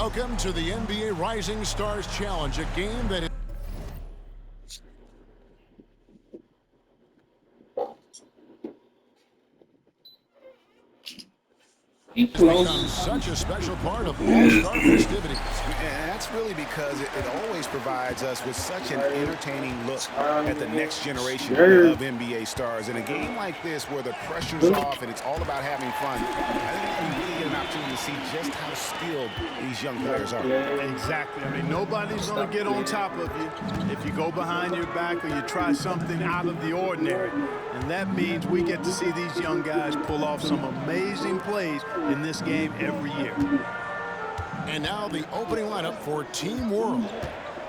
Welcome to the NBA Rising Stars Challenge, a game that is become such a special part of All-Star festivities. And that's really because it always provides us with such an entertaining look at the next generation of NBA stars. In a game like this where the pressure's off and it's all about having fun, I think we really get an opportunity to see just how skilled these young players are. Exactly. I mean, nobody's going to get on top of you if you go behind your back or you try something out of the ordinary. And that means we get to see these young guys pull off some amazing plays in this game every year. And now the opening lineup for Team World.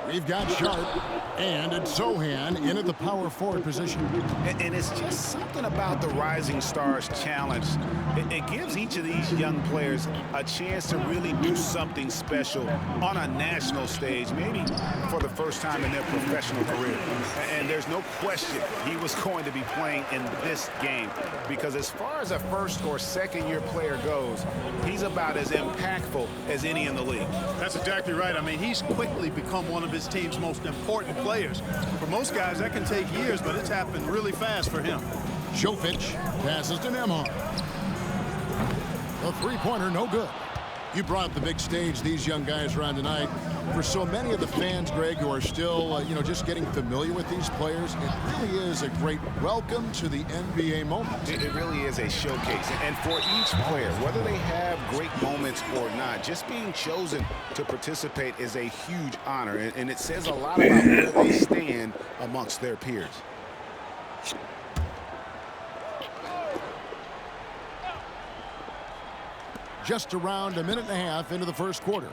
We've got Sharp and it's Sochan in at the power forward position. And it's just something about the Rising Stars Challenge. It gives each of these young players a chance to really do something special on a national stage, maybe for the first time in their professional career. And there's no question he was going to be playing in this game, because as far as a first or second year player goes, he's about as impactful as any in the league. That's exactly right. I mean, he's quickly become one of his team's most important players. For most guys, that can take years, but it's happened really fast for him. Jovic passes to Nembhard. The three-pointer, no good. You brought up the big stage these young guys are on tonight. For so many of the fans, Greg, who are still, just getting familiar with these players, it really is a great welcome to the NBA moment. It really is a showcase. And for each player, whether they have great moments or not, just being chosen to participate is a huge honor. And it says a lot about where they stand amongst their peers. Just around a minute and a half into the first quarter.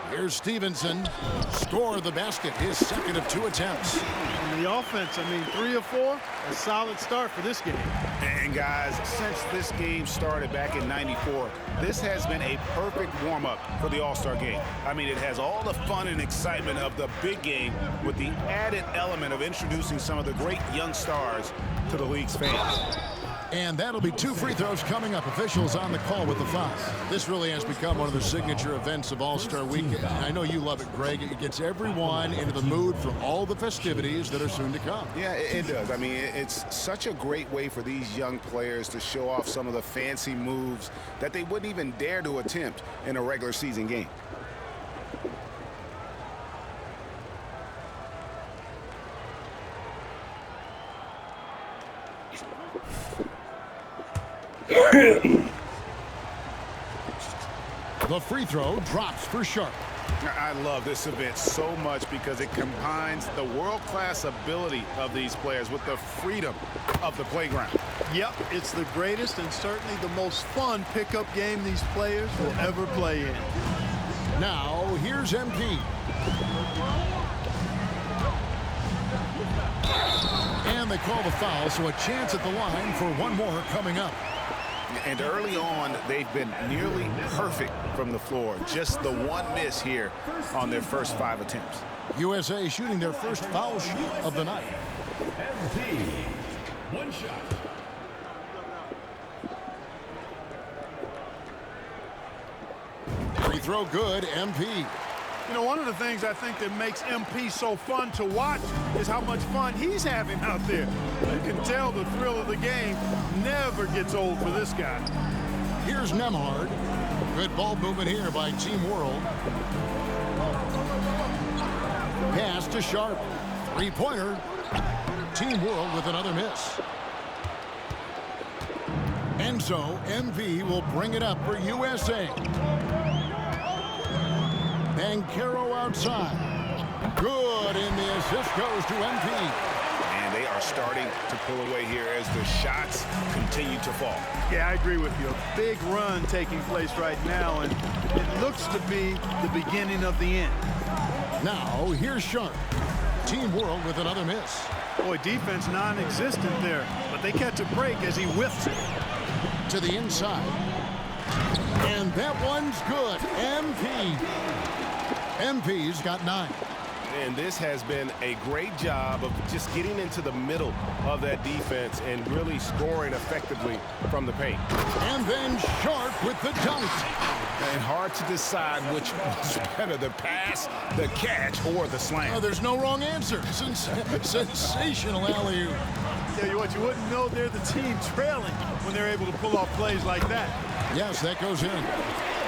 Here's Stevenson. Score the basket, his second of 2 attempts. And the offense, 3 of 4, a solid start for this game. And guys, since this game started back in '94, this has been a perfect warm-up for the All-Star game. It has all the fun and excitement of the big game with the added element of introducing some of the great young stars to the league's fans. And that'll be 2 free throws coming up. Officials on the call with the foul. This really has become one of the signature events of All-Star Weekend. I know you love it, Greg. It gets everyone into the mood for all the festivities that are soon to come. Yeah, it does. It's such a great way for these young players to show off some of the fancy moves that they wouldn't even dare to attempt in a regular season game. The free throw drops for Sharp. I love this event so much because it combines the world-class ability of these players with the freedom of the playground. Yep, it's the greatest and certainly the most fun pickup game these players will ever play in. Now, here's MP. And they call the foul, so a chance at the line for one more coming up. And early on, they've been nearly perfect from the floor. Just the one miss here on their first 5 attempts. USA shooting their first foul shot of the night. One shot. Free throw good, MP. One of the things I think that makes MP so fun to watch is how much fun he's having out there. You can tell the thrill of the game never gets old for this guy. Here's Nembhard. Good ball movement here by Team World. Pass to Sharp. Three-pointer. Team World with another miss. And so MP will bring it up for USA. Banchero outside. Good, and the assist goes to MP. And they are starting to pull away here as the shots continue to fall. Yeah, I agree with you. A big run taking place right now, and it looks to be the beginning of the end. Now, here's Sharp. Team World with another miss. Boy, defense non-existent there, but they catch a break as he whiffs it. To the inside. And that one's good. MP's got 9. And this has been a great job of just getting into the middle of that defense and really scoring effectively from the paint. And then Sharp with the dunk. And hard to decide which was better, the pass, the catch, or the slam. Oh, there's no wrong answer. Sensational alley-oop. Tell you what, you wouldn't know they're the team trailing when they're able to pull off plays like that. Yes, that goes in.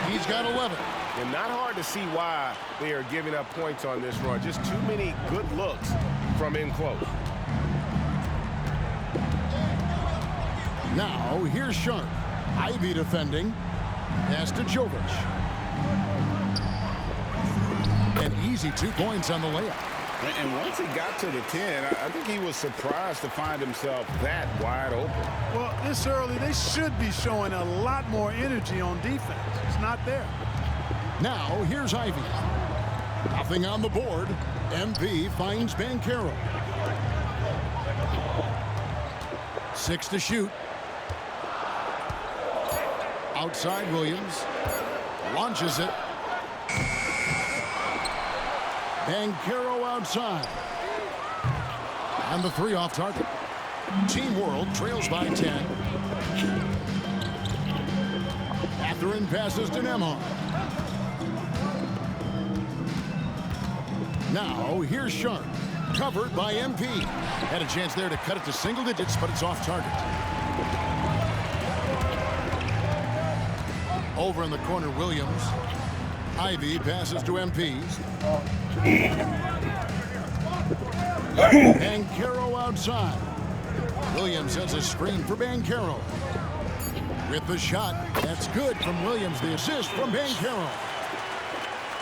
He's got 11. And not hard to see why they are giving up points on this run. Just too many good looks from in close. Now, here's Sharp. Ivy defending. Pass to Jovic. An easy 2 points on the layup. And once he got to the 10, I think he was surprised to find himself that wide open. Well, this early, they should be showing a lot more energy on defense. It's not there. Now, here's Ivy. Nothing on the board. MP finds Banchero. 6 to shoot. Outside Williams. Launches it. Banchero outside. And the 3 off target. Team World trails by 10. Catherine passes to Nembhard. Now, here's Sharp. Covered by MP. Had a chance there to cut it to single digits, but it's off target. Over in the corner, Williams. Ivy passes to MP. Banchero outside. Williams sends a screen for Banchero. With the shot, that's good from Williams. The assist from Banchero.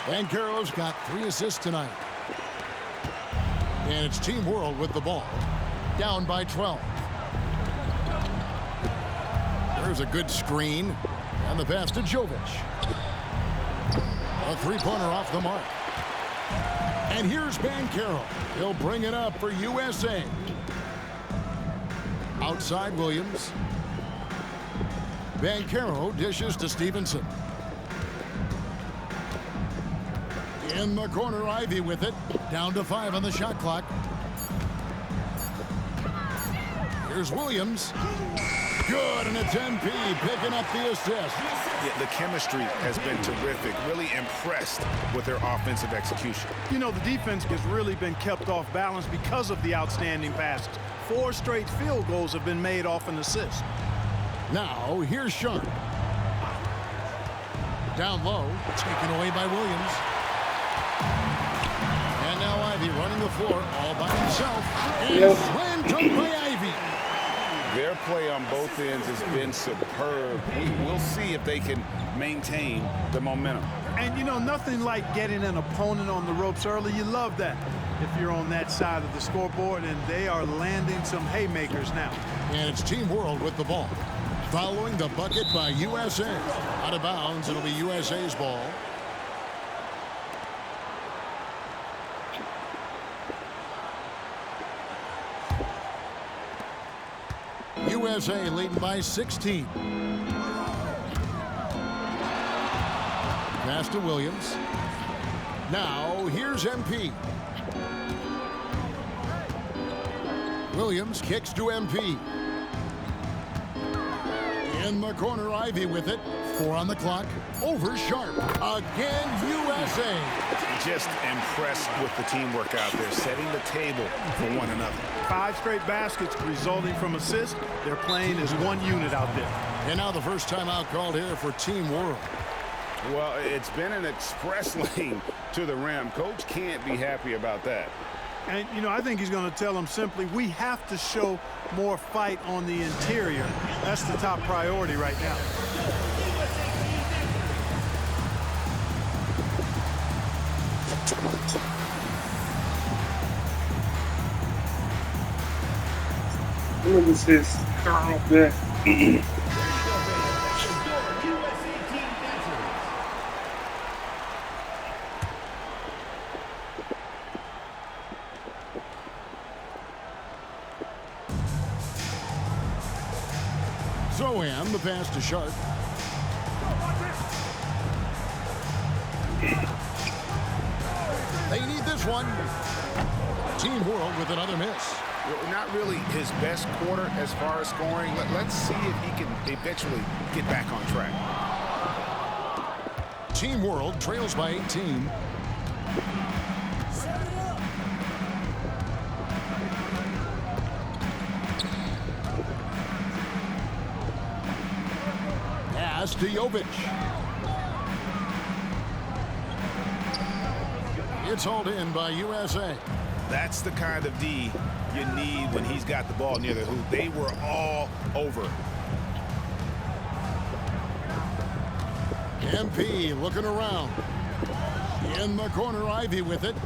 Banchero's got 3 assists tonight. And it's Team World with the ball. Down by 12. There's a good screen. And the pass to Jovic. A 3-pointer off the mark. And here's Banchero. He'll bring it up for USA. Outside Williams. Banchero dishes to Stevenson. In the corner, Ivy with it. Down to 5 on the shot clock. Here's Williams. Good, and it's MP picking up the assist. Yeah, the chemistry has been terrific. Really impressed with their offensive execution. You know, the defense has really been kept off balance because of the outstanding passes. 4 straight field goals have been made off an assist. Now, here's Sharp. Down low, taken away by Williams. And now Ivy running the floor all by himself. And slam dunk by Ivy. Their play on both ends has been superb. We'll see if they can maintain the momentum. And, you know, nothing like getting an opponent on the ropes early. You love that if you're on that side of the scoreboard, and they are landing some haymakers now. And it's Team World with the ball. Following the bucket by USA. Out of bounds, it'll be USA's ball. USA leading by 16. Pass to Williams. Now, here's MP. Williams kicks to MP. In the corner, Ivy with it. 4 on the clock. Over Sharp. Again, USA. Just impressed with the teamwork out there, setting the table for one another. 5 straight baskets resulting from assists. They're playing as one unit out there. And now the first time out called here for Team World. Well, it's been an express lane to the rim. Coach can't be happy about that. And, you know, I think he's going to tell them simply, we have to show more fight on the interior. That's the top priority right now. Look at this. Carl back. Zohan, the pass to Sharp. They need this Here's one. Team World with another miss. Well, not really his best quarter as far as scoring. Let's see if he can eventually get back on track. Team World trails by 18. Pass to Jovic. It's hauled in by USA. That's the kind of D you need when he's got the ball near the hoop. They were all over. MP looking around. In the corner, Ivy with it.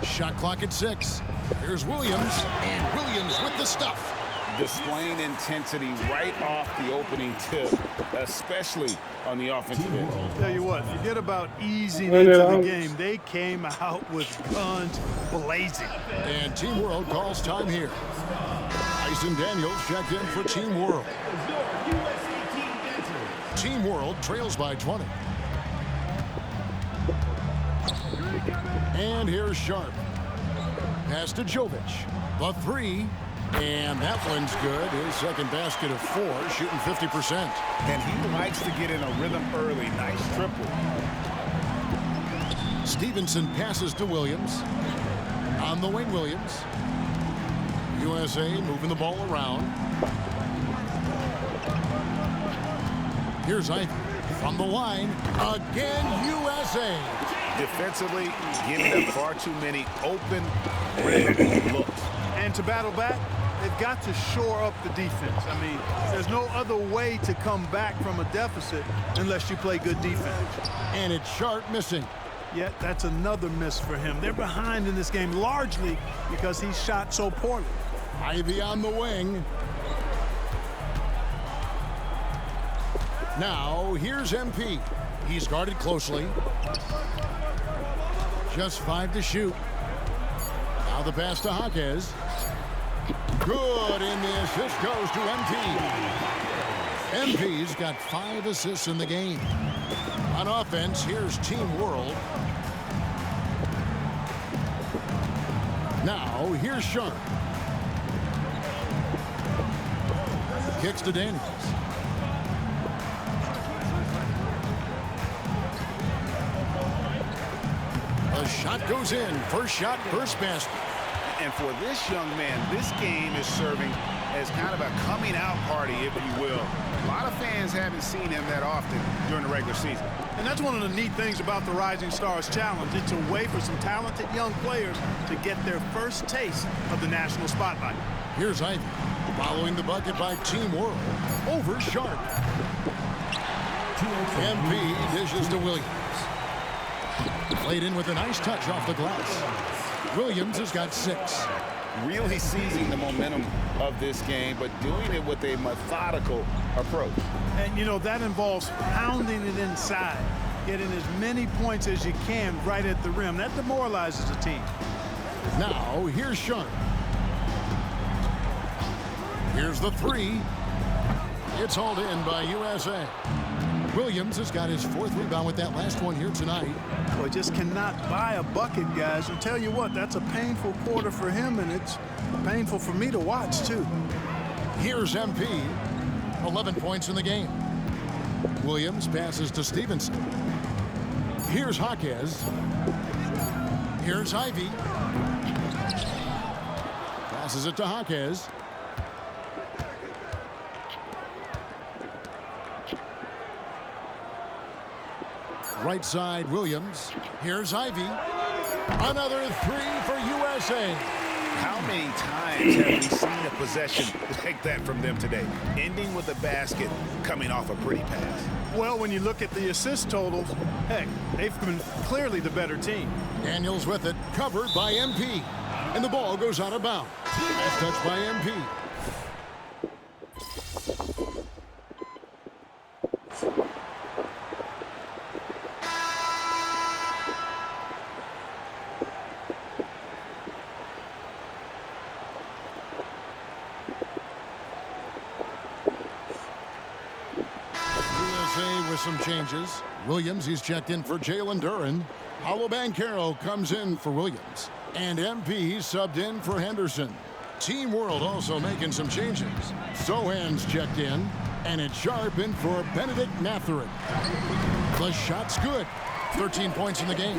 Shot clock at 6. Here's Williams, and Williams with the stuff. Displaying intensity right off the opening tip, especially on the offensive end. Tell you what, forget about easing into the game. They came out with guns blazing. And Team World calls time here. Tyson Daniels checked in for Team World. Team World trails by 20. And here's Sharp. Pass to Jovic. The 3. And that one's good. His second basket of 4, shooting 50%. And he likes to get in a rhythm early. Nice triple. Stevenson passes to Williams. On the wing, Williams. USA moving the ball around. Here's Ivy from the line. Again, USA. Defensively, giving up far too many open rim looks. And to battle back, they've got to shore up the defense. I mean, there's no other way to come back from a deficit unless you play good defense. And it's Sharp missing. Yet that's another miss for him. They're behind in this game largely because he shot so poorly. Ivy on the wing. Now, here's MP. He's guarded closely. Just 5 to shoot. Now the pass to Jaquez. Good, and the assist goes to MP. MP's got 5 assists in the game. On offense, here's Team World. Now, here's Sharp. Kicks to Daniels. The shot goes in. First shot, first basket. And for this young man, this game is serving as kind of a coming out party, if you will. A lot of fans haven't seen him that often during the regular season. And that's one of the neat things about the Rising Stars Challenge. It's a way for some talented young players to get their first taste of the national spotlight. Here's Ivy, following the bucket by Team World. Over Sharp. MP dishes to Williams. Played in with a nice touch off the glass. Williams has got 6. Really seizing the momentum of this game, but doing it with a methodical approach. And, you know, that involves pounding it inside, getting as many points as you can right at the rim. That demoralizes the team. Now, here's Sharp. Here's the 3. It's hauled in by USA. Williams has got his 4th rebound with that last one here tonight. Boy, just cannot buy a bucket, guys. And tell you what, that's a painful quarter for him, and it's painful for me to watch, too. Here's MP. 11 points in the game. Williams passes to Stevenson. Here's Jaquez. Here's Ivy. Passes it to Jaquez. Right side, Williams. Here's Ivy. Another 3 for USA. How many times have we seen a possession like that from them today? Ending with a basket, coming off a pretty pass. Well, when you look at the assist totals, heck, they've been clearly the better team. Daniels with it, covered by MP. And the ball goes out of bounds. Last touch by MP. USA with some changes. Williams, he's checked in for Jalen Duren. Paolo Banchero comes in for Williams. And MP subbed in for Henderson. Team World also making some changes. Sohan's checked in. And it's Sharp in for Benedict Mathurin. The shot's good. 13 points in the game.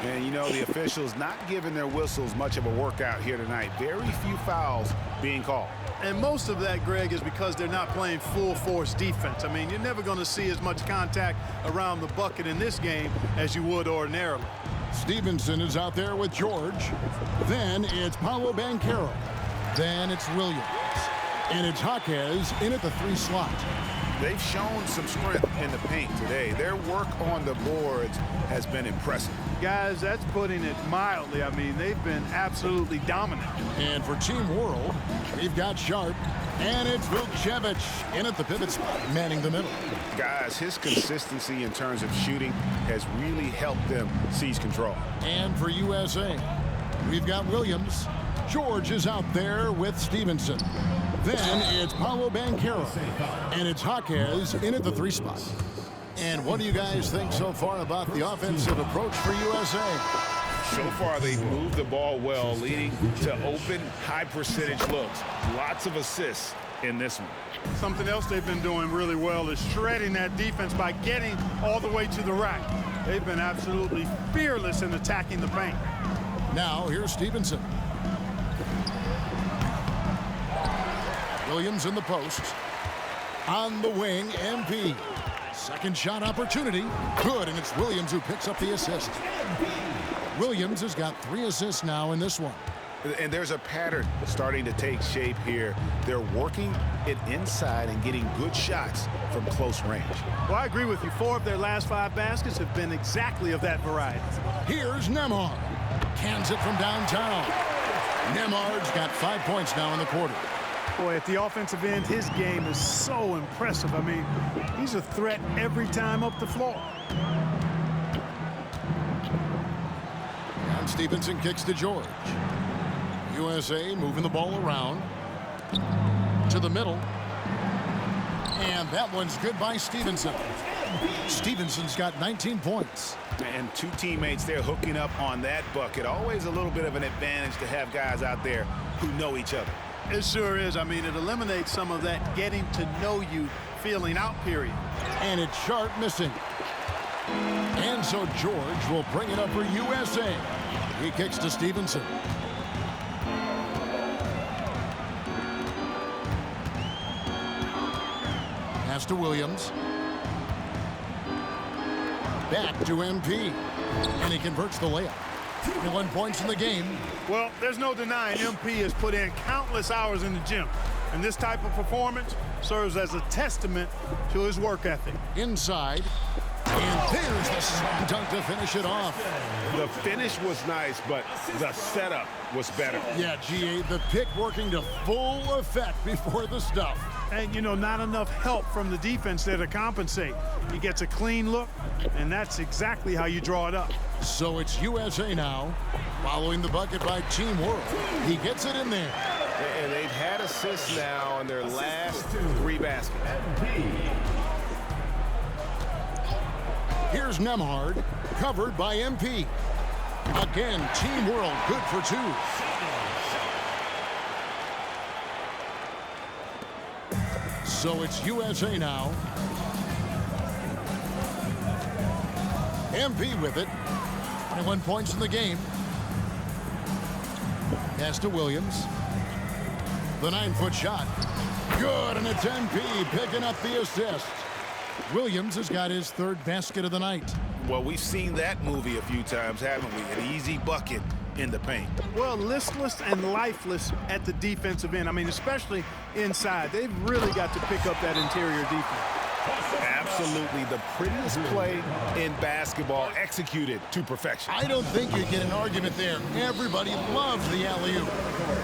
And, you know, the officials not giving their whistles much of a workout here tonight. Very few fouls being called. And most of that, Greg, is because they're not playing full-force defense. I mean, you're never going to see as much contact around the bucket in this game as you would ordinarily. Stevenson is out there with George. Then it's Paolo Banchero. Then it's Williams. And it's Jaquez in at the 3 slot. They've shown some strength in the paint today. Their work on the boards has been impressive. Guys, that's putting it mildly. I mean, they've been absolutely dominant. And for Team World, we've got Sharp. And it's Vukcevic in at the pivot spot, manning the middle. Guys, his consistency in terms of shooting has really helped them seize control. And for USA, we've got Williams. George is out there with Stevenson. Then it's Paolo Banchero. And it's Jaquez in at the 3 spot. And what do you guys think so far about the offensive approach for USA? So far, they've moved the ball well, leading to open, high-percentage looks. Lots of assists in this one. Something else they've been doing really well is shredding that defense by getting all the way to the rack. They've been absolutely fearless in attacking the paint. Now, here's Stevenson. Williams in the post. On the wing, MP. Second shot opportunity. Good, and it's Williams who picks up the assist. Williams has got 3 assists now in this one. And there's a pattern starting to take shape here. They're working it inside and getting good shots from close range. Well, I agree with you. 4 of their last 5 baskets have been exactly of that variety. Here's Nembhard. Cans it from downtown. Nembhard's got 5 points now in the quarter. Boy, at the offensive end, his game is so impressive. I mean, he's a threat every time up the floor. And Stevenson kicks to George. USA moving the ball around to the middle. And that one's good by Stevenson. Stevenson's got 19 points. And 2 teammates there hooking up on that bucket. Always a little bit of an advantage to have guys out there who know each other. It sure is. I mean, it eliminates some of that getting to know you feeling out period. And it's Sharp missing. And so George will bring it up for USA. He kicks to Stevenson. Pass to Williams. Back to MP. And he converts the layup. 21 points in the game. Well, there's no denying MP has put in countless hours in the gym. And this type of performance serves as a testament to his work ethic. Inside. And there's the slam dunk to finish it off. The finish was nice, but the setup was better. Yeah, GA, the pick working to full effect before the stuff. And, you know, not enough help from the defense there to compensate. He gets a clean look, and that's exactly how you draw it up. So it's USA now, following the bucket by Team World. He gets it in there. And they've had assists now on their last 3 baskets. Here's Nembhard, covered by MP. Again, Team World good for 2. So it's USA now. MP with it. 21 points in the game. Pass to Williams. The 9-foot shot. Good, and it's MP picking up the assist. Williams has got his 3rd basket of the night. Well, we've seen that movie a few times, haven't we? An easy bucket in the paint. Well, listless and lifeless at the defensive end. I mean, especially inside. They've really got to pick up that interior defense. Absolutely the prettiest play in basketball, executed to perfection. I don't think you get an argument there. Everybody loves the alley-oop.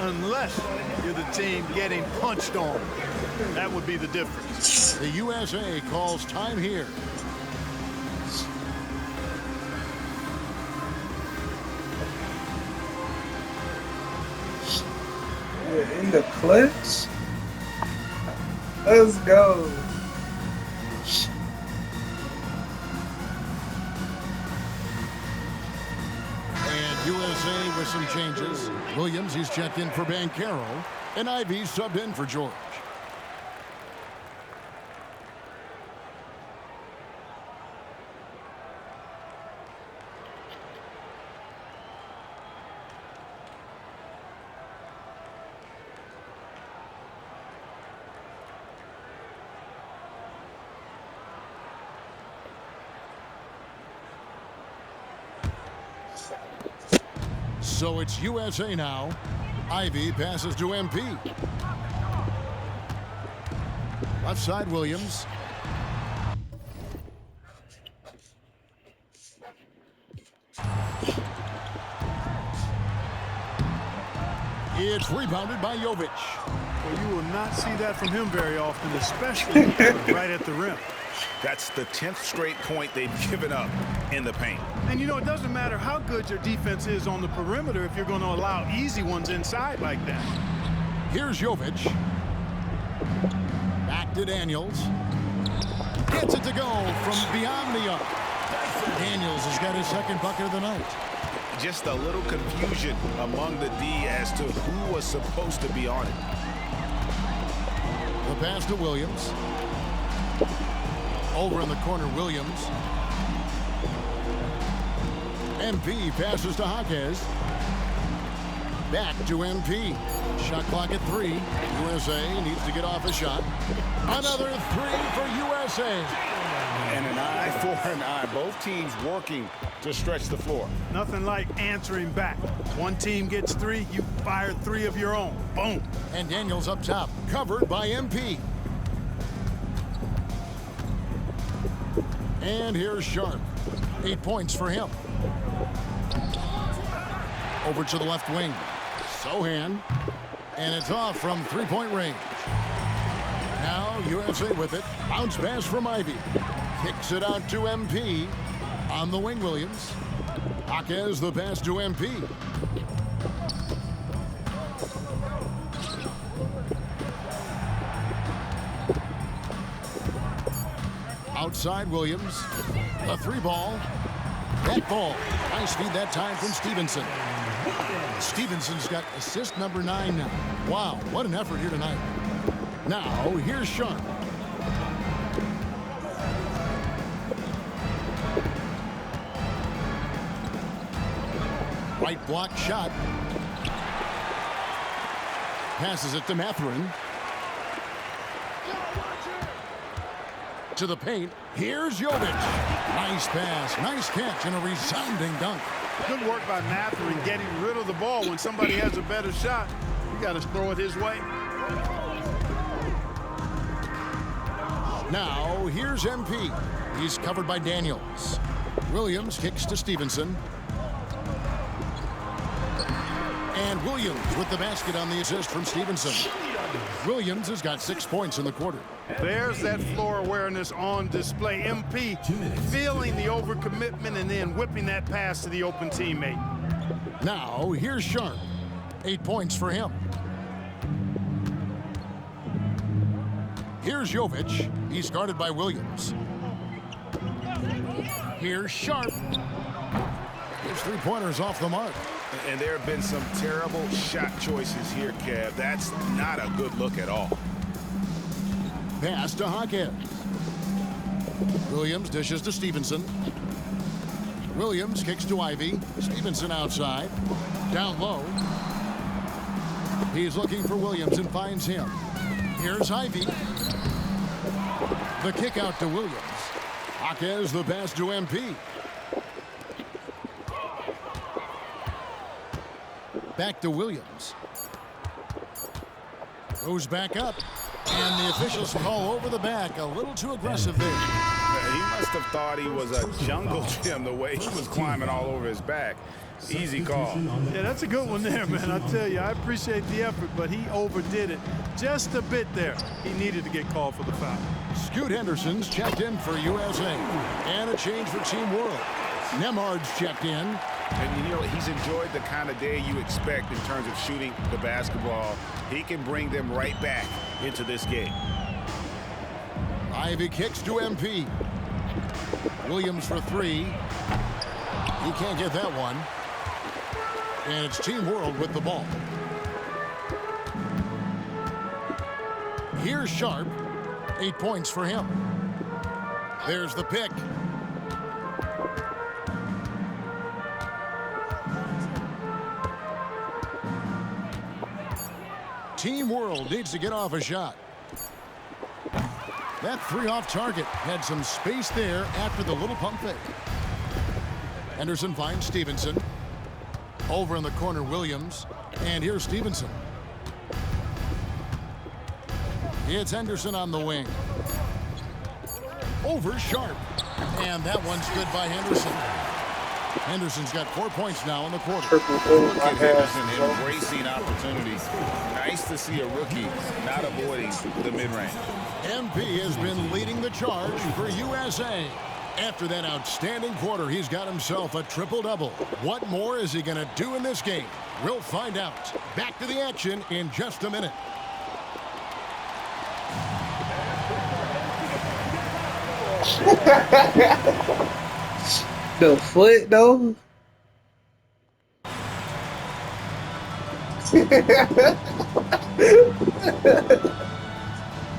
Unless you're the team getting punched on. That would be the difference. The USA calls time here. We're in the clutch. Let's go. with some changes. Williams, he's checked in for Banchero, and Ivy subbed in for George. So it's USA now. Ivy passes to MP. Left side, Williams. It's rebounded by Jovic. Well, you will not see that from him very often, especially right at the rim. That's the 10th straight point they've given up in the paint. And, you know, it doesn't matter how good your defense is on the perimeter if you're going to allow easy ones inside like that. Here's Jovic. Back to Daniels. Gets it to go from beyond the arc. Daniels has got his second bucket of the night. Just a little confusion among the D as to who was supposed to be on it. The pass to Williams. Over in the corner, Williams. MP passes to Jaquez. Back to MP. Shot clock at 3. USA needs to get off a shot. Another 3 for USA. And an eye for an eye. Both teams working to stretch the floor. Nothing like answering back. One team gets 3, you fire 3 of your own. Boom. And Daniels up top, covered by MP. And here's Sharp. 8 points for him. Over to the left wing. Sohan. And it's off from three-point range. Now USA with it. Bounce pass from Ivy. Kicks it out to MP. On the wing, Williams. Jaquez the pass to MP. Outside, Williams. A 3-ball. That ball. Nice feed that time from Stevenson. Stevenson's got assist number 9 now. Wow, what an effort here tonight. Now, here's Sharp. Right block shot. Passes it to Mathurin. To the paint. Here's Jovic. Nice pass. Nice catch and a resounding dunk. Good work by Mathurin getting rid of the ball. When somebody has a better shot, you got to throw it his way. Now, here's MP. He's covered by Daniels. Williams kicks to Stevenson. And Williams with the basket on the assist from Stevenson. Williams has got 6 points in the quarter. There's that floor awareness on display. MP feeling the overcommitment and then whipping that pass to the open teammate. Now, here's Sharp. 8 points for him. Here's Jovic. He's guarded by Williams. Here's Sharp. His three-pointers off the mark. And there have been some terrible shot choices here, Kev. That's not a good look at all. Pass to Jaquez. Williams dishes to Stevenson. Williams kicks to Ivy. Stevenson outside. Down low. He's looking for Williams and finds him. Here's Ivy. The kick out to Williams. Jaquez the pass to MP. Back to Williams. Goes back up. And the officials call over the back. A little too aggressive there. He must have thought he was a jungle gym the way he was climbing all over his back. Easy call. Yeah, that's a good one there, man. I tell you, I appreciate the effort, but he overdid it just a bit there. He needed to get called for the foul. Scoot Henderson's checked in for USA. And a change for Team World. Nemhard's checked in. And, you know, he's enjoyed the kind of day you expect in terms of shooting the basketball. He can bring them right back into this game. Ivy kicks to MP. Williams for 3. He can't get that one. And it's Team World with the ball. Here's Sharp. 8 points for him. There's the pick. Team World needs to get off a shot. That three off target had some space there after the little pump fake. Henderson finds Stevenson. Over in the corner, Williams. And here's Stevenson. It's Henderson on the wing. Over Sharp. And that one's good by Henderson. Henderson's got 4 points now in the quarter. Look at Henderson embracing opportunities. Nice to see a rookie not avoiding the mid-range. MP has been leading the charge for USA. After that outstanding quarter, he's got himself a triple-double. What more is he going to do in this game? We'll find out. Back to the action in just a minute. The foot, though.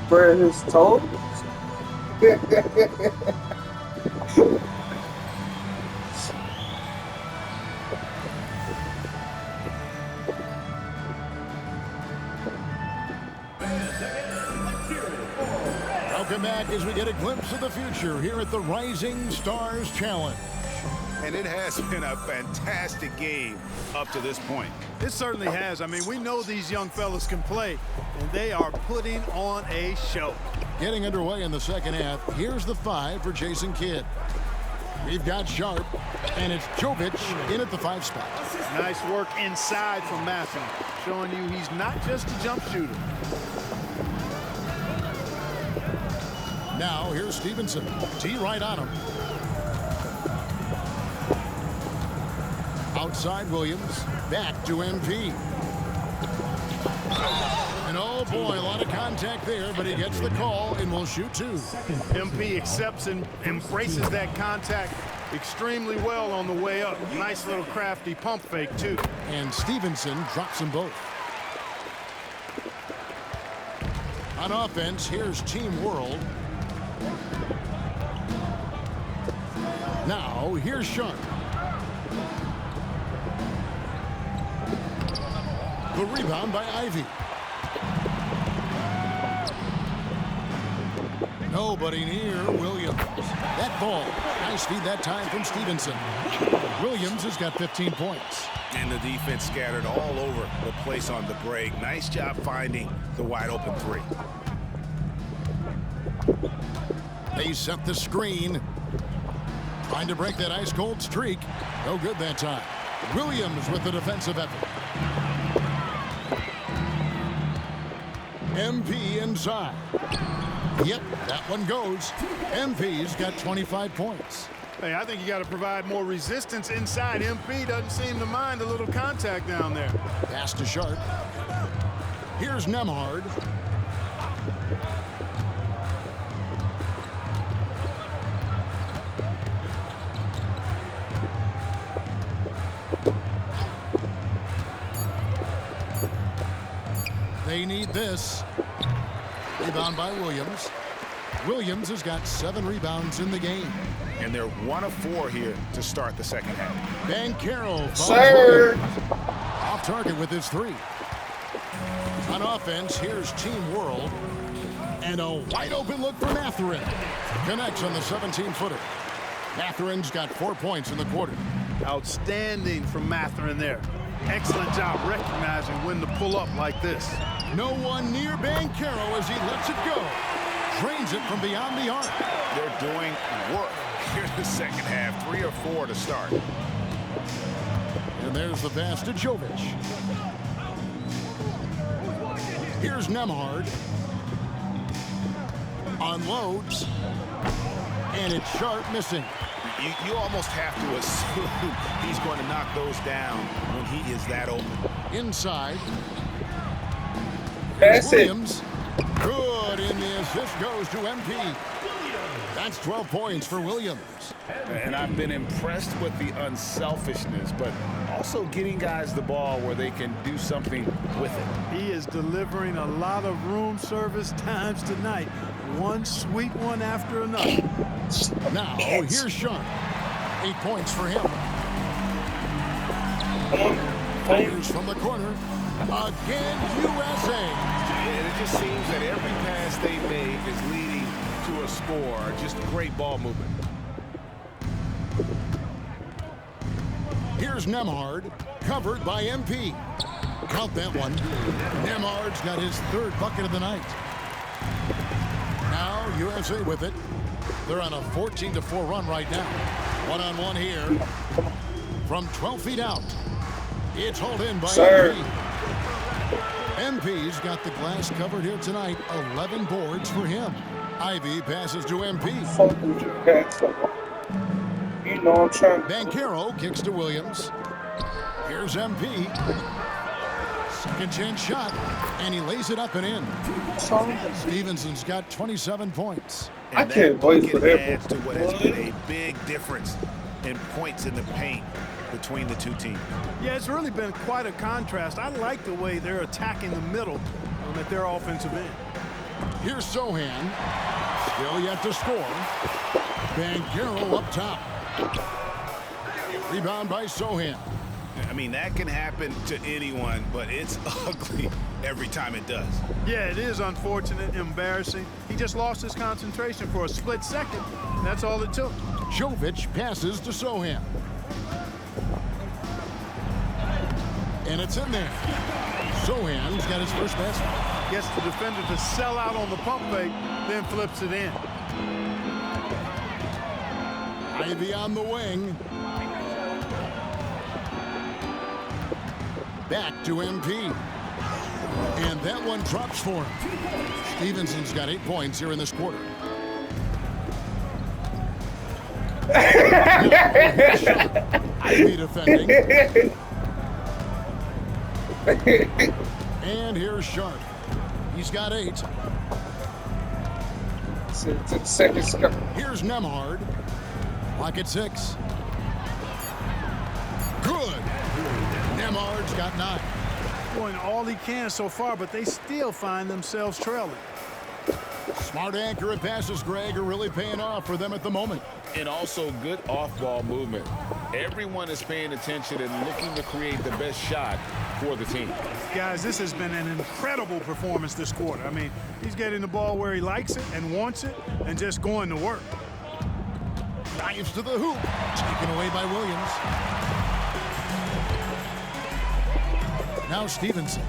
For his toe. Welcome back as we get a glimpse of the future here at the Rising Stars Challenge. And it has been a fantastic game up to this point. It certainly has. I mean, we know these young fellas can play, and they are putting on a show. Getting underway in the second half, here's the 5 for Jason Kidd. We've got Sharp, and it's Jovic in at the 5 spot. Nice work inside from Matthew, showing you he's not just a jump shooter. Now here's Stevenson. T right on him. Outside Williams. Back to MP. And oh boy, a lot of contact there, but he gets the call and will shoot 2. MP accepts and embraces that contact extremely well on the way up. Nice little crafty pump fake, too. And Stevenson drops them both. On offense, here's Team World. Now, here's Sharp. The rebound by Ivy. Nobody near Williams. That ball. Nice feed that time from Stevenson. Williams has got 15 points. And the defense scattered all over the place on the break. Nice job finding the wide open 3. They set the screen. Trying to break that ice-cold streak. No good that time. Williams with the defensive effort. MP inside. Yep, that one goes. MP's got 25 points. Hey, I think you got to provide more resistance inside. MP doesn't seem to mind a little contact down there. Pass to Sharp. Here's Nembhard. They need this. Rebound by Williams. Williams has got 7 rebounds in the game. And they're 1 of 4 here to start the second half. Banchero Sir. off target with his 3. On offense, here's Team World. And a wide open look for Mathurin. Connects on the 17-footer. Mathurin's got 4 points in the quarter. Outstanding from Mathurin there. Excellent job recognizing when to pull up like this. No one near Banchero as he lets it go. Drains it from beyond the arc. They're doing work here in the second half. 3 or 4 to start. And there's the pass to Jovic. Here's Nembhard. Unloads. And it's Sharp missing. You almost have to assume he's going to knock those down when he is that open. Inside. That's it. Williams. Good, and the assist goes to MP. That's 12 points for Williams. And I've been impressed with the unselfishness, but also getting guys the ball where they can do something with it. He is delivering a lot of room service times tonight. One sweet one after another. Now, here's Sharp. 8 points for him. Fires from the corner. Again, USA. And it just seems that every pass they make is leading to a score. Just great ball movement. Here's Nembhard, covered by MP. Count that one. Nembhard's got his 3rd bucket of the night. Now USA with it. They're on a 14-4 run right now. One-on-one here. From 12 feet out. It's hauled in by MP. MP's got the glass covered here tonight. 11 boards for him. Ivy passes to MP. You know I'm trying. Banchero kicks to Williams. Here's MP. Second chance shot, and he lays it up and in. Stevenson's got 27 points. And I can't wait for that. adds to what has been a big difference in points in the paint between the two teams. Yeah, it's really been quite a contrast. I like the way they're attacking the middle at their offensive end. Here's Sohan. Still yet to score. Banchero up top. Rebound by Sohan. I mean, that can happen to anyone, but it's ugly every time it does. Yeah, it is unfortunate, embarrassing. He just lost his concentration for a split second. That's all it took. Jovic passes to Sohan. And it's in there. Sohan's got his first basket. Gets the defender to sell out on the pump fake, then flips it in. Ivy on the wing. Back to MP. And that one drops for him. Stevenson's got 8 points here in this quarter. Ivy defending. And here's Sharp. He's got 8. Here's Nembhard. Lock at 6. Good. Nembhard's got 9. Doing all he can so far, but they still find themselves trailing. Smart, accurate passes, Greg, are really paying off for them at the moment. And also good off-ball movement. Everyone is paying attention and looking to create the best shot for the team. Guys, this has been an incredible performance this quarter. I mean, he's getting the ball where he likes it and wants it and just going to work. Dives to the hoop. Taken away by Williams. Now Stevenson.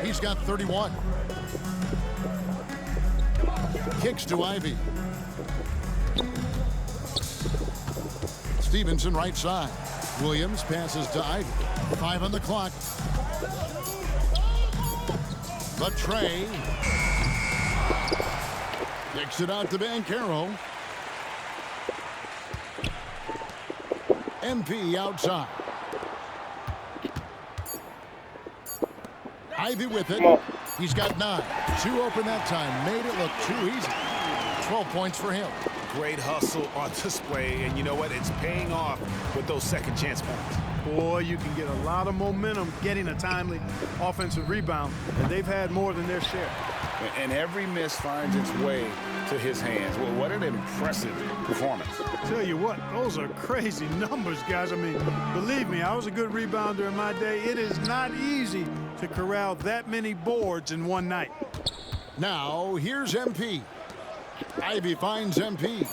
He's got 31. Kicks to Ivy. Stevenson right side. Williams passes to Ivy. 5 on the clock. The tray. Kicks it out to Banchero. MP outside. Ivy with it. He's got 9. 2 open that time. Made it look too easy. 12 points for him. Great hustle on display, and you know what? It's paying off with those second chance points. Boy, you can get a lot of momentum getting a timely offensive rebound, and they've had more than their share. And every miss finds its way to his hands. Well, what an impressive performance. Tell you what, those are crazy numbers, guys. I mean, believe me, I was a good rebounder in my day. It is not easy to corral that many boards in one night. Now, here's MP. Ivy finds MP.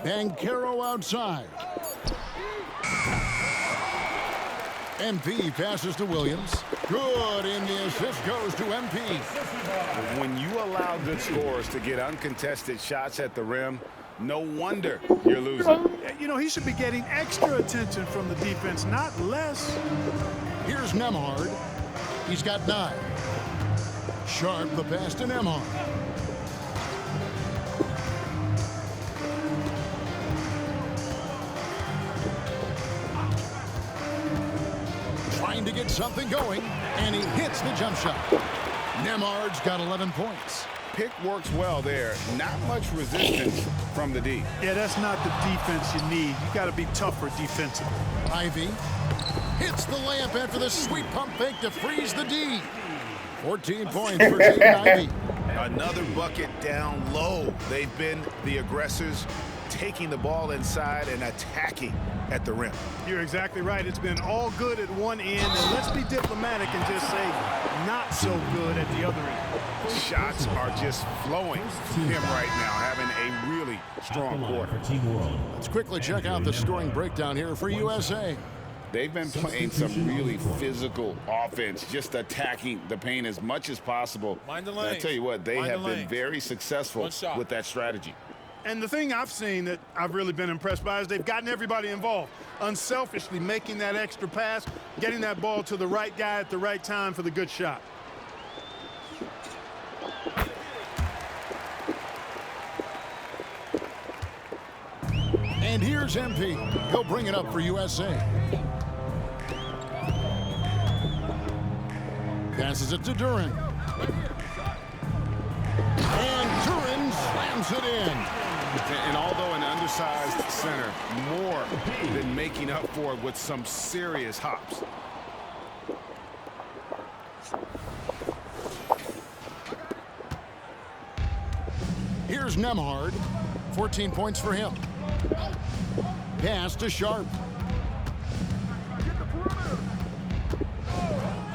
Banchero outside. MP passes to Williams. Good, and the assist goes to MP. When you allow good scorers to get uncontested shots at the rim, no wonder you're losing. You know, he should be getting extra attention from the defense, not less. Here's Nembhard. He's got 9. Sharp the pass to Nembhard. Trying to get something going, and he hits the jump shot. Nembhard's got 11 points. pick works well there. Not much resistance from the D. Yeah, that's not the defense you need. You got to be tougher defensively. Ivy hits the layup after the sweet pump fake to freeze the D. 14 points for Jaden Ivey. Another bucket down low. They've been the aggressors, taking the ball inside and attacking at the rim. You're exactly right. It's been all good at one end, and let's be diplomatic and just say not so good at the other end. Shots are just flowing to him right now, having a really strong quarter. Let's quickly check out the scoring breakdown here for USA. They've been playing some really physical offense, just attacking the paint as much as possible. And I tell you what, they have been very successful with that strategy. And the thing I've seen that I've really been impressed by is they've gotten everybody involved, unselfishly making that extra pass, getting that ball to the right guy at the right time for the good shot. And here's MP. He'll bring it up for USA. Passes it to Duren. And Duren slams it in. And although an undersized center, more than making up for it with some serious hops. Here's Nembhard. 14 points for him. Pass to Sharp.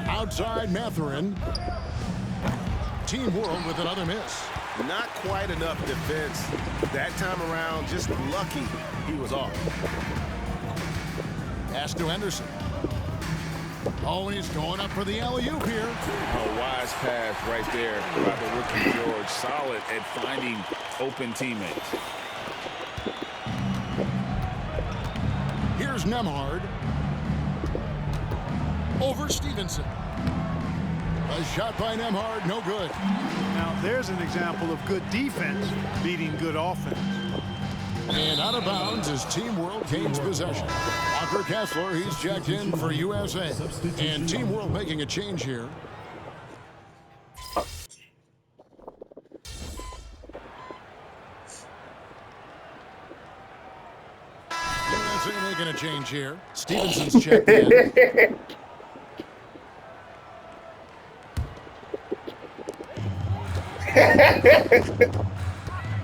Outside Mathurin. Team World with another miss. Not quite enough defense that time around. Just lucky he was off. Pass to Henderson. Oh, and he's going up for the alley-oop here. A wise pass right there by the rookie George. Solid at finding open teammates. Here's Nembhard. Over Stevenson. A shot by Nembhard, no good. Now, there's an example of good defense beating good offense. And out of bounds as Team World gains possession. Walker Kessler, he's checked in for USA. And Team World making a change here. USA making a change here. Stevenson's checked in.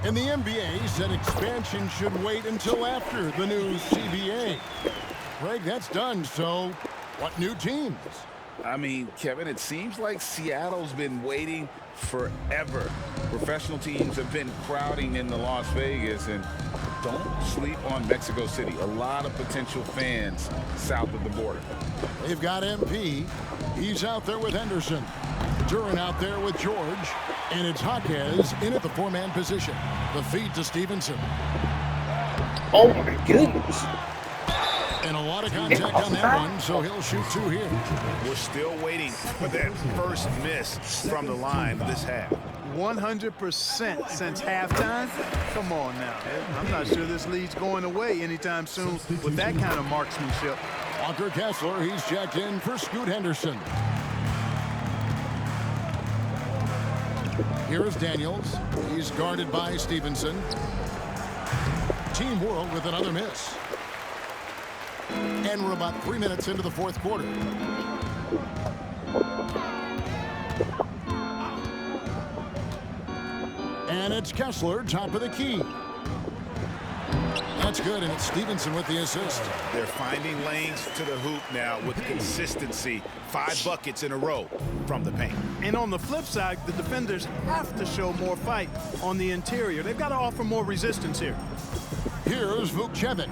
And the NBA said expansion should wait until after the new CBA. Greg, that's done, so what new teams? I mean, Kevin, it seems like Seattle's been waiting forever. Professional teams have been crowding into Las Vegas, and don't sleep on Mexico City. A lot of potential fans south of the border. They've got MP. He's out there with Henderson. Duren out there with George. And it's Jaquez in at the four-man position. The feed to Stevenson. Oh, my goodness. And a lot of contact on that one, so he'll shoot two here. We're still waiting for that first miss from the line this half. 100% since halftime? Come on now. I'm not sure this lead's going away anytime soon with that kind of marksmanship. Walker Kessler, he's checked in for Scoot Henderson. Here is Daniels. He's guarded by Stevenson. Team World with another miss. And we're about 3 minutes into the fourth quarter. And it's Kessler, top of the key. That's good, and it's Stevenson with the assist. They're finding lanes to the hoop now with consistency. 5 buckets in a row from the paint. And on the flip side, the defenders have to show more fight on the interior. They've got to offer more resistance here. Here's Vukcevic.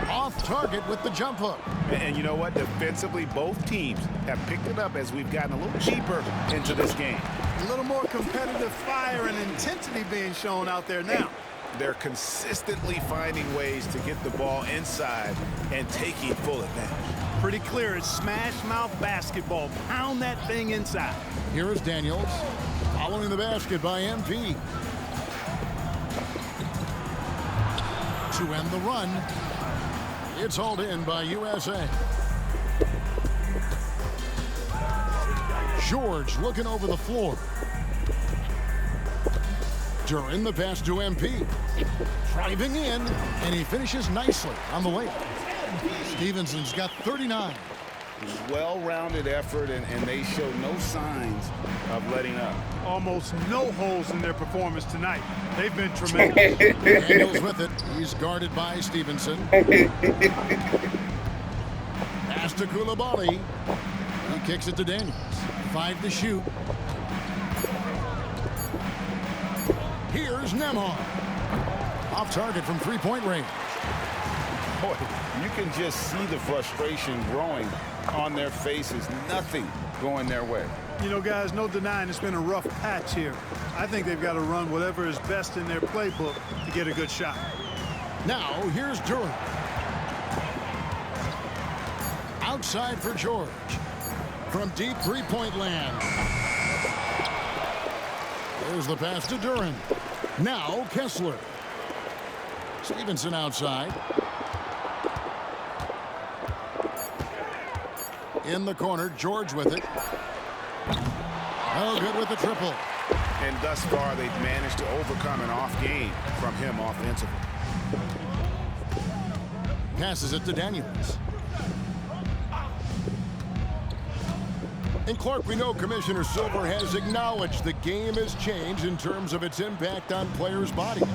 Off target with the jump hook. And you know what? Defensively, both teams have picked it up as we've gotten a little deeper into this game. A little more competitive fire and intensity being shown out there now. They're consistently finding ways to get the ball inside and taking full advantage. Pretty clear, it's smash mouth basketball. Pound that thing inside. Here is Daniels. Following the basket by MP. To end the run. It's hauled in by USA. George looking over the floor. Duran the pass to MP. Driving in, and he finishes nicely on the layup. Stevenson's got 39. Well-rounded effort, and they show no signs of letting up. Almost no holes in their performance tonight. They've been tremendous. Daniels with it. He's guarded by Stevenson. Pass to Coulibaly. He kicks it to Daniels. 5 to shoot. Here's Nembhard. Off target from three-point range. Boy, you can just see the frustration growing on their faces. Nothing going their way. You know, guys, no denying it's been a rough patch here. I think they've got to run whatever is best in their playbook to get a good shot. Now, here's Duran. Outside for George. From deep three-point land. There's the pass to Duran. Now, Kessler. Stevenson outside. In the corner, George with it. Oh, good with the triple. And thus far, they've managed to overcome an off game from him offensively. Passes it to Daniels. And Clark, we know Commissioner Silver has acknowledged the game has changed in terms of its impact on players' bodies.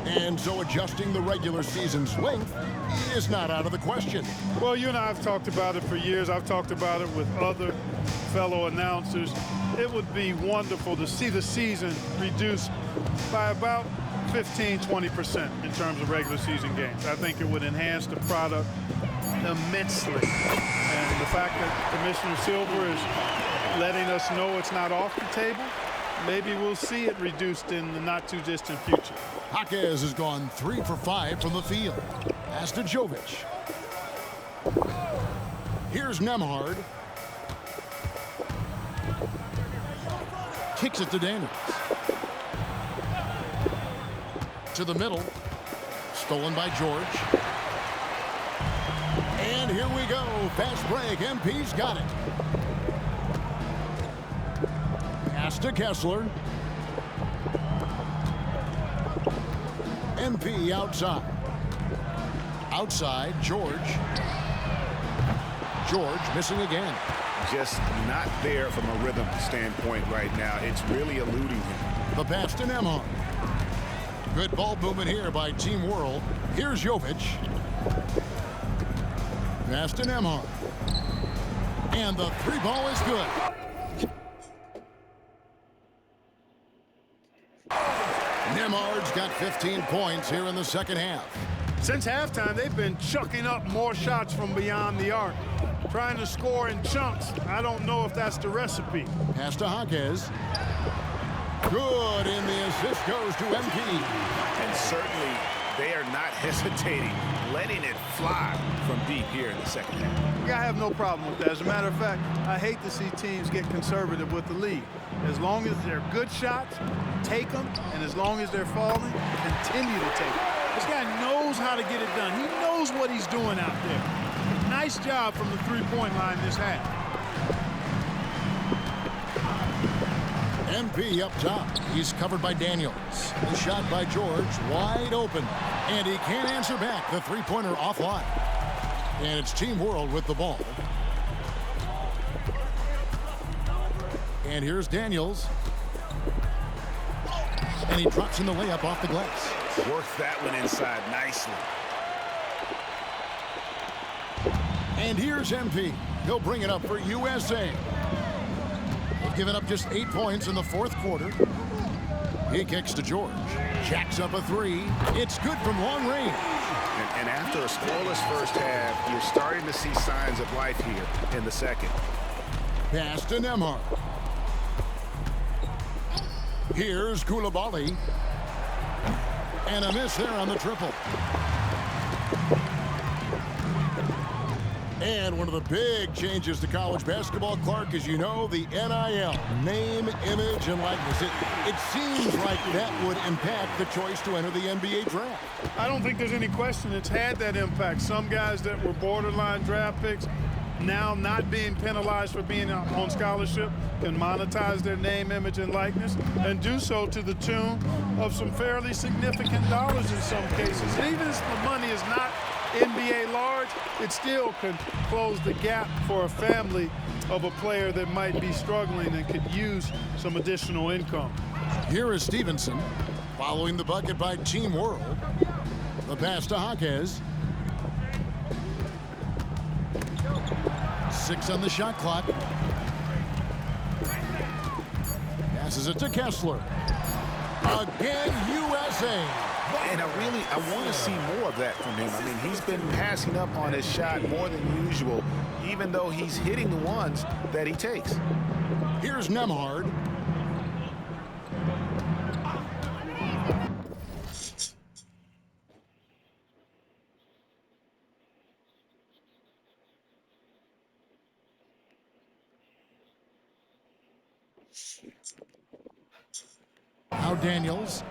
And so adjusting the regular season's length is not out of the question. Well, you and I have talked about it for years. I've talked about it with other fellow announcers. It would be wonderful to see the season reduced by about 15–20% in terms of regular season games. I think it would enhance the product immensely. And the fact that Commissioner Silver is letting us know it's not off the table, maybe we'll see it reduced in the not-too-distant future. Jaquez has gone 3 for 5 from the field. Pass to Jovic. Here's Nembhard. Kicks it to Daniels. To the middle. Stolen by George. And here we go. Fast break. MP's got it. Pass to Kessler. MP outside. Outside, George. George missing again. Just not there from a rhythm standpoint right now. It's really eluding him. The pass to Nembhard. Good ball movement here by Team World. Here's Jovic. Pass to Nembhard. And the three ball is good. Nembhard's got 15 points here in the second half. Since halftime, they've been chucking up more shots from beyond the arc, trying to score in chunks. I don't know if that's the recipe. Pass to Jaquez. Good, and the assist goes to MP. And certainly, they are not hesitating, letting it fly from deep here in the second half. Yeah, I have no problem with that. As a matter of fact, I hate to see teams get conservative with the lead. As long as they're good shots, take them, and as long as they're falling, continue to take them. This guy knows how to get it done. He knows what he's doing out there. Nice job from the three-point line this half. MP up top. He's covered by Daniels. The shot by George, wide open. And he can't answer back. The three-pointer offline. And it's Team World with the ball. And here's Daniels. And he drops in the layup off the glass. Worked that one inside nicely. And here's MP. He'll bring it up for USA. They've given up just 8 points in the fourth quarter. He kicks to George. Jacks up a three. It's good from long range. And after a scoreless first half, you're starting to see signs of life here in the second. Pass to Nembhard. Here's Coulibaly. And a miss there on the triple. And one of the big changes to college basketball, Clark, as you know, the NIL, name, image, and likeness. It seems like that would impact the choice to enter the NBA draft. I don't think there's any question it's had that impact. Some guys that were borderline draft picks now not being penalized for being on scholarship can monetize their name, image, and likeness, and do so to the tune of some fairly significant dollars in some cases. And even if the money is not NBA large, it still can close the gap for a family of a player that might be struggling and could use some additional income. Here is Stevenson following the bucket by Team World. The pass to Jaquez. 6 on the shot clock. Passes it to Kessler. Again, USA. And I want to see more of that from him. I mean, he's been passing up on his shot more than usual, even though he's hitting the ones that he takes. Here's Nembhard. Now Daniels.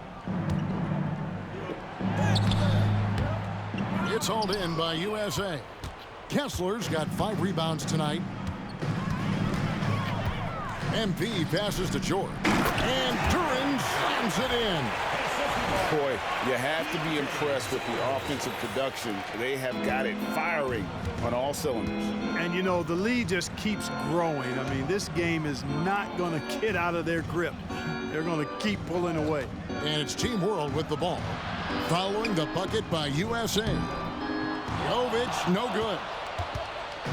It's hauled in by USA. Kessler's got 5 rebounds tonight. MP passes to George. And Duren slams it in. Boy, you have to be impressed with the offensive production. They have got it firing on all cylinders. And, you know, the lead just keeps growing. I mean, this game is not going to get out of their grip. They're going to keep pulling away. And it's Team World with the ball. Following the bucket by USA. Jovic, no good.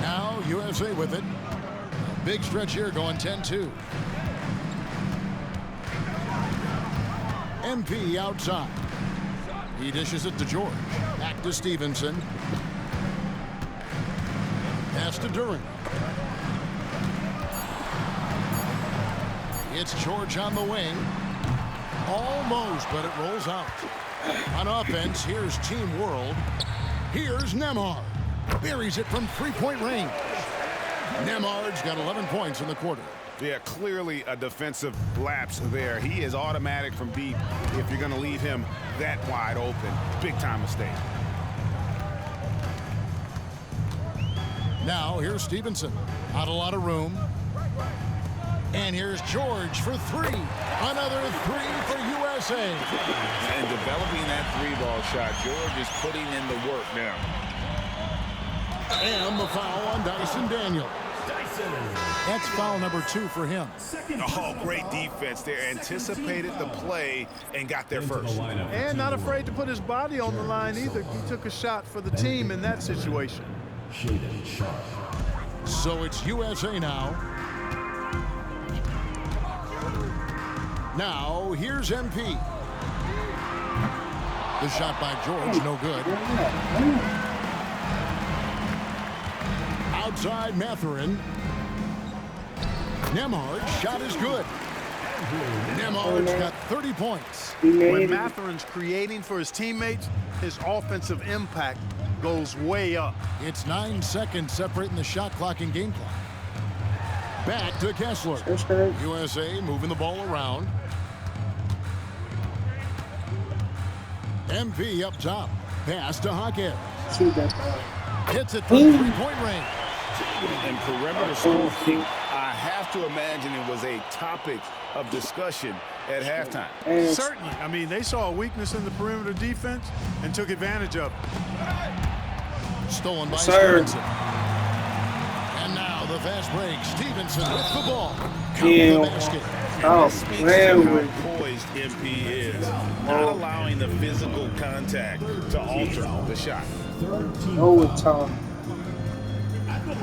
Now USA with it. A big stretch here going 10-2. MP outside. He dishes it to George. Back to Stevenson. Pass to Duren. It's George on the wing. Almost, but it rolls out. On offense, here's Team World. Here's Nembhard. Buries it from 3-point range. Nembhard's got 11 points in the quarter. Yeah, clearly a defensive lapse there. He is automatic from deep if you're going to leave him that wide open. Big time mistake. Now here's Stevenson. Not a lot of room. And here's George for 3. Another 3 for USA. And developing that 3-ball shot, George is putting in the work now. And the foul on Dyson Daniels. That's foul number 2 for him. Oh, great defense there. Anticipated the play and got there first. And not afraid to put his body on the line either. He took a shot for the team in that situation. So it's USA now. Now, here's MP. The shot by George, no good. Outside Mathurin. Nembhard's shot is good. Nembhard's got 30 points. When Mathurin's creating for his teammates, his offensive impact goes way up. It's 9 seconds separating the shot clock and game clock. Back to Kessler. USA moving the ball around. MP up top. Pass to Jaquez. Hits it from 3-point range. And perimeter scoring, I have to imagine it was a topic of discussion at halftime. Certainly. I mean, they saw a weakness in the perimeter defense and took advantage of it. Stolen by Stevenson. And now the fast break. Stevenson with the ball. Count the basket. Oh, man. How poised MP is, not allowing the physical contact to alter the shot. Overtime.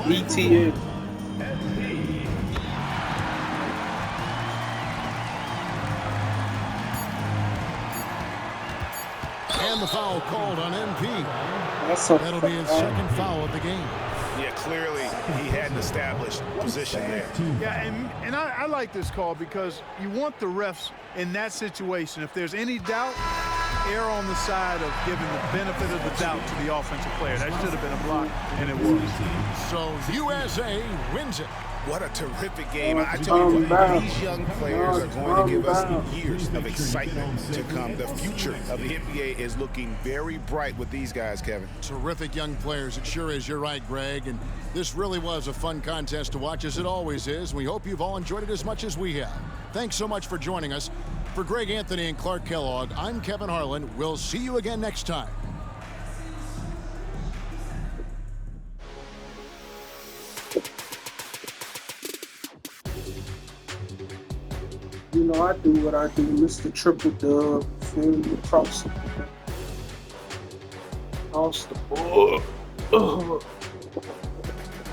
ETN. And the foul called on MP. That'll be his second foul of the game. Yeah, clearly he had an established position there. Yeah, and I like this call because you want the refs in that situation. If there's any doubt, err on the side of giving the benefit of the doubt to the offensive player. That should have been a block, and it was. So USA wins it. What a terrific game. I tell you what, these young players are going to give us years of excitement to come. The future of the NBA is looking very bright with these guys, Kevin. Terrific young players. It sure is. You're right, Greg. And this really was a fun contest to watch, as it always is. We hope you've all enjoyed it as much as we have. Thanks so much for joining us. For Greg Anthony and Clark Kellogg, I'm Kevin Harlan. We'll see you again next time. You know, I do what I do, Mr. Triple Dub, feel me, across the board.